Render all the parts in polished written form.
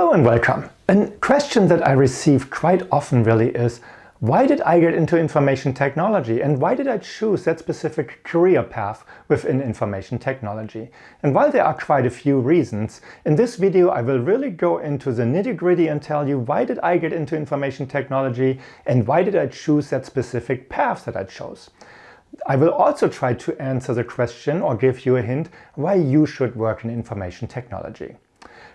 Hello and welcome. A question that I receive quite often really is, why did I get into information technology and why did I choose that specific career path within information technology? And while there are quite a few reasons, in this video I will really go into the nitty-gritty and tell you why did I get into information technology and why did I choose that specific path that I chose. I will also try to answer the question or give you a hint why you should work in information technology.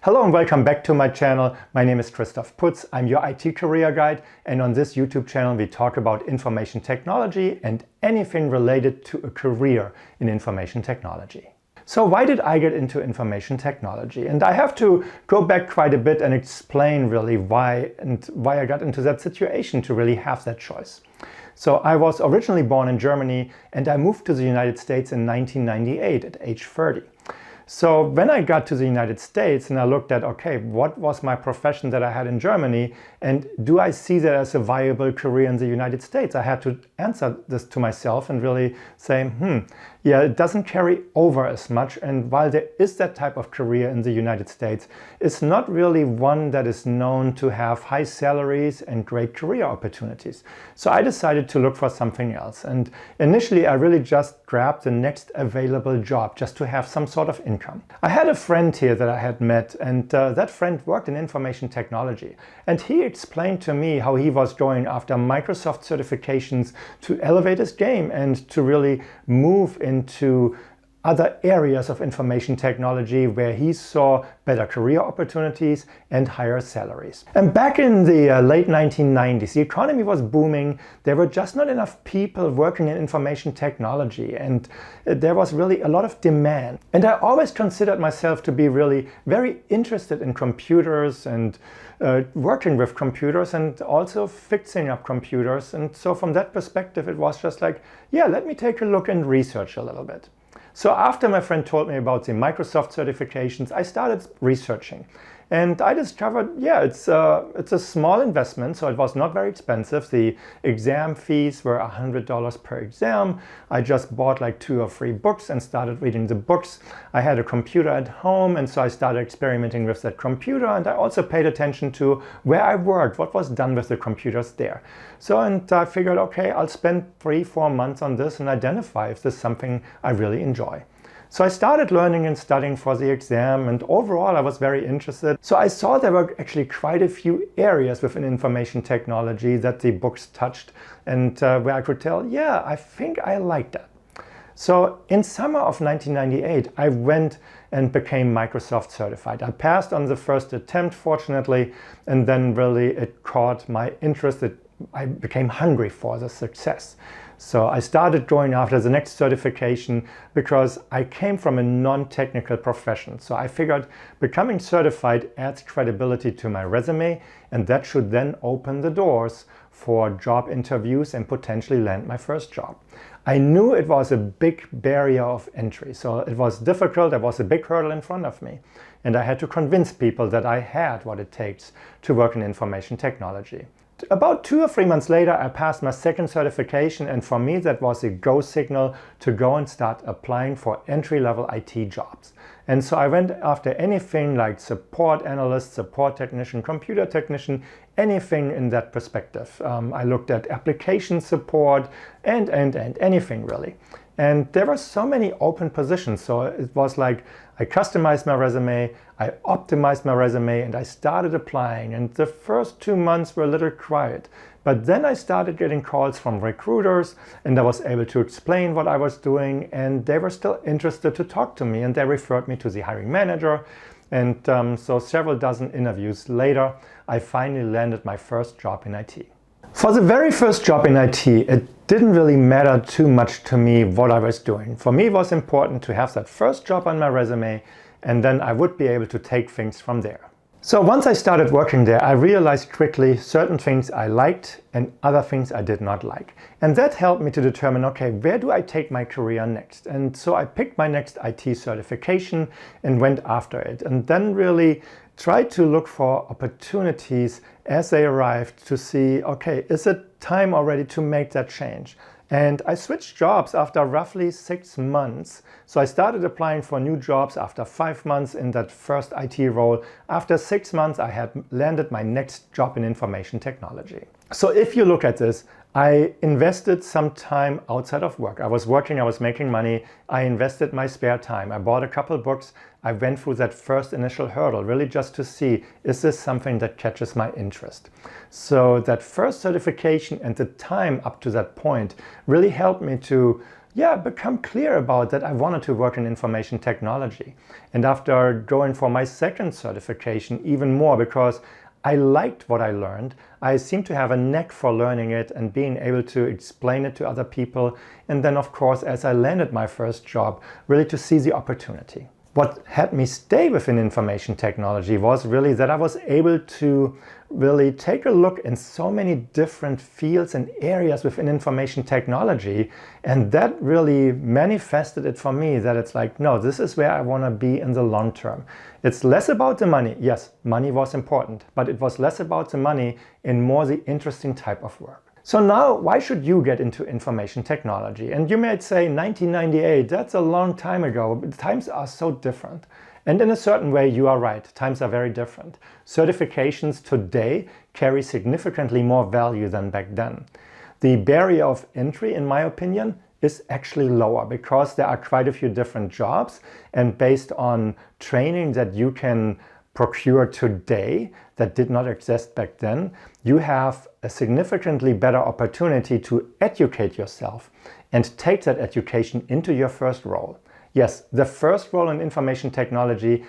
Hello and welcome back to my channel. My name is Christoph Puetz. I'm your IT career guide, and on this YouTube channel we talk about information technology and anything related to a career in information technology. So why did I get into information technology? And I have to go back quite a bit and explain really why I got into that situation to really have that choice. So I was originally born in Germany and I moved to the United States in 1998 at age 30. So when I got to the United States and I looked at, okay, what was my profession that I had in Germany and do I see that as a viable career in the United States? I had to answer this to myself and really say, yeah, it doesn't carry over as much. And while there is that type of career in the United States, it's not really one that is known to have high salaries and great career opportunities. So I decided to look for something else. And initially, I really just grabbed the next available job just to have some sort of income. I had a friend here that I had met, and that friend worked in information technology. And he explained to me how he was going after Microsoft certifications to elevate his game and to really move into other areas of information technology where he saw better career opportunities and higher salaries. And back in the late 1990s, the economy was booming. There were just not enough people working in information technology, and there was really a lot of demand. And I always considered myself to be really very interested in computers and working with computers and also fixing up computers. And so from that perspective, it was just like, yeah, let me take a look and research a little bit. So after my friend told me about the Microsoft certifications, I started researching. And I discovered, yeah, it's a small investment, so it was not very expensive. The exam fees were $100 per exam. I just bought like 2 or 3 books and started reading the books. I had a computer at home, and so I started experimenting with that computer. And I also paid attention to where I worked, what was done with the computers there. So, and I figured, okay, I'll spend 3-4 months on this and identify if this is something I really enjoy. So I started learning and studying for the exam, and overall I was very interested. So I saw there were actually quite a few areas within information technology that the books touched and where I could tell, yeah, I think I like that. So in summer of 1998, I went and became Microsoft certified. I passed on the first attempt, fortunately, and then really it caught my interest. I became hungry for the success. So I started going after the next certification because I came from a non-technical profession. So I figured becoming certified adds credibility to my resume, and that should then open the doors for job interviews and potentially land my first job. I knew it was a big barrier of entry, so it was difficult. There was a big hurdle in front of me, and I had to convince people that I had what it takes to work in information technology. About 2 or 3 months later, I passed my second certification, and for me that was a go signal to go and start applying for entry-level IT jobs. And so I went after anything like support analyst, support technician, computer technician, anything in that perspective. I looked at application support and anything really. And there were so many open positions, so it was like I customized my resume, I optimized my resume, and I started applying. And the first 2 months were a little quiet. But then I started getting calls from recruiters, and I was able to explain what I was doing, and they were still interested to talk to me, and they referred me to the hiring manager. And so several dozen interviews later, I finally landed my first job in IT. For the very first job in IT, it didn't really matter too much to me what I was doing. For me, it was important to have that first job on my resume, and then I would be able to take things from there. So once I started working there, I realized quickly certain things I liked and other things I did not like. And that helped me to determine, okay, where do I take my career next? And so I picked my next IT certification and went after it. And then really tried to look for opportunities as they arrived to see, okay, is it time already to make that change? And I switched jobs after roughly 6 months. So I started applying for new jobs after 5 months in that first IT role. After 6 months, I had landed my next job in information technology. So if you look at this, I invested some time outside of work. I was working, I was making money. I invested my spare time. I bought a couple books. I went through that first initial hurdle, really just to see, is this something that catches my interest? So that first certification and the time up to that point really helped me to become clear about that I wanted to work in information technology. And after going for my second certification, even more, because I liked what I learned. I seemed to have a knack for learning it and being able to explain it to other people. And then, of course, as I landed my first job, really to see the opportunity. What had me stay within information technology was really that I was able to really take a look in so many different fields and areas within information technology. And that really manifested it for me that it's like, no, this is where I want to be in the long term. It's less about the money. Yes, money was important, but it was less about the money and more the interesting type of work. So now, why should you get into information technology? And you might say 1998, that's a long time ago. Times are so different. And in a certain way, you are right. Times are very different. Certifications today carry significantly more value than back then. The barrier of entry, in my opinion, is actually lower because there are quite a few different jobs, and based on training that you can procure today that did not exist back then, you have a significantly better opportunity to educate yourself and take that education into your first role. Yes, the first role in information technology,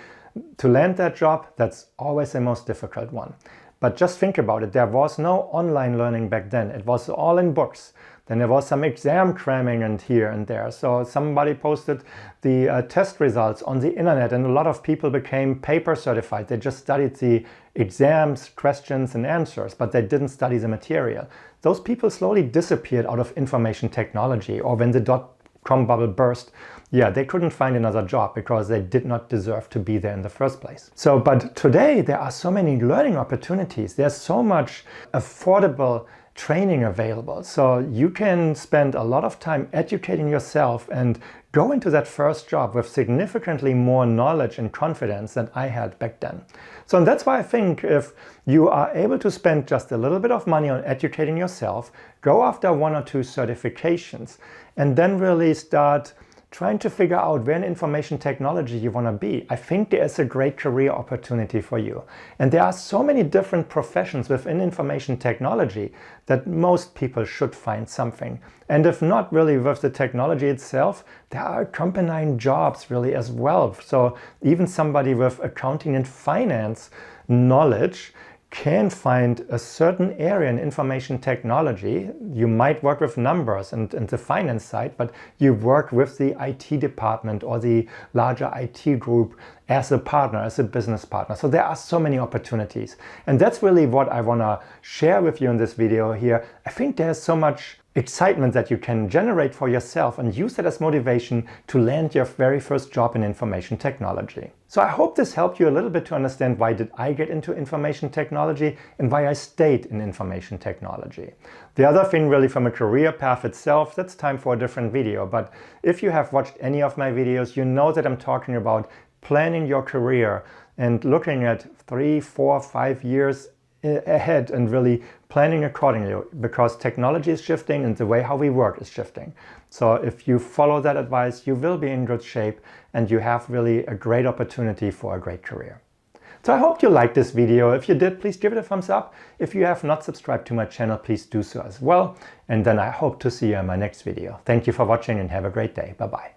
to land that job, that's always the most difficult one. But just think about it, there was no online learning back then. It was all in books. Then there was some exam cramming and here and there. So somebody posted the test results on the internet and a lot of people became paper certified. They just studied the exams, questions and answers, but they didn't study the material. Those people slowly disappeared out of information technology, or when the dot-com bubble burst, they couldn't find another job because they did not deserve to be there in the first place. So, but today there are so many learning opportunities. There's so much affordable training available. So you can spend a lot of time educating yourself and go into that first job with significantly more knowledge and confidence than I had back then. So and that's why I think if you are able to spend just a little bit of money on educating yourself, go after 1 or 2 certifications, and then really start trying to figure out where in information technology you want to be, I think there is a great career opportunity for you. And there are so many different professions within information technology that most people should find something. And if not really with the technology itself, there are accompanying jobs really as well. So even somebody with accounting and finance knowledge can find a certain area in information technology. You might work with numbers and the finance side, but you work with the IT department or the larger IT group as a partner, as a business partner. So there are so many opportunities. And that's really what I want to share with you in this video here. I think there's so much excitement that you can generate for yourself and use that as motivation to land your very first job in information technology. So I hope this helped you a little bit to understand why did I get into information technology and why I stayed in information technology. The other thing really from a career path itself, that's time for a different video. But if you have watched any of my videos, you know that I'm talking about planning your career and looking at 3, 4, 5 years ahead and really planning accordingly, because technology is shifting and the way how we work is shifting. So if you follow that advice, you will be in good shape and you have really a great opportunity for a great career. So I hope you liked this video. If you did, please give it a thumbs up. If you have not subscribed to my channel, please do so as well. And then I hope to see you in my next video. Thank you for watching and have a great day. Bye-bye.